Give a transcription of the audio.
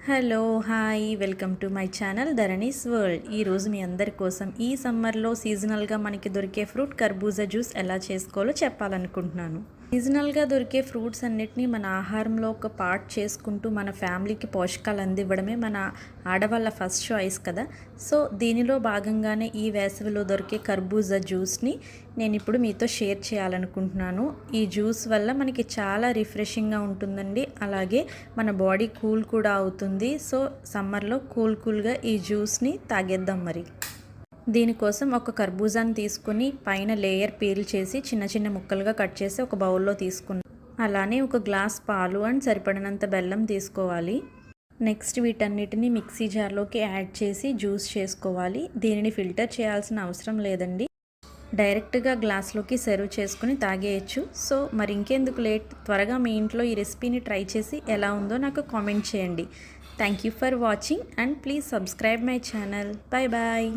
Hello hi welcome to my channel Dharani's world. ఈరోజు మీ అందరి కోసం ఈ సమ్మర్లో సీజనల్గా మనకి దొరికే ఫ్రూట్ కర్బూజా జ్యూస్ ఎలా చేసుకోవాలో చెప్పాలనుకుంటున్నాను. సీజనల్గా దొరికే ఫ్రూట్స్ అన్నిటినీ మన ఆహారంలో ఒక పార్ట్ చేసుకుంటూ మన ఫ్యామిలీకి పోషకాలు అందివ్వడమే మన ఆడవాళ్ళ ఫస్ట్ చాయిస్ కదా. సో దీనిలో భాగంగానే ఈ వేసవిలో దొరికే కర్బూజా జ్యూస్ని నేను ఇప్పుడు మీతో షేర్ చేయాలనుకుంటున్నాను. ఈ జ్యూస్ వల్ల మనకి చాలా రిఫ్రెషింగ్గా ఉంటుందండి, అలాగే మన బాడీ కూల్ కూడా అవుతుంది. సో సమ్మర్లో కూల్గా ఈ జ్యూస్ని తాగేద్దాం. మరి దీనికోసం ఒక కర్బూజాని తీసుకుని పైన లేయర్ పీల్ చేసి చిన్న చిన్న ముక్కలుగా కట్ చేసి ఒక బౌల్లో తీసుకున్నాను. అలానే ఒక గ్లాస్ పాలు అండ్ సరిపడినంత బెల్లం తీసుకోవాలి. నెక్స్ట్ వీటన్నిటిని మిక్సీ జార్లోకి యాడ్ చేసి జ్యూస్ చేసుకోవాలి. దీనిని ఫిల్టర్ చేయాల్సిన అవసరం లేదండి, డైరెక్ట్గా గ్లాస్లోకి సర్వ్ చేసుకుని తాగేయచ్చు. సో మరి ఇంకెందుకు లేట్, త్వరగా మీ ఇంట్లో ఈ రెసిపీని ట్రై చేసి ఎలా ఉందో నాకు కామెంట్ చేయండి. Thank you for watching and please subscribe my channel. Bye bye.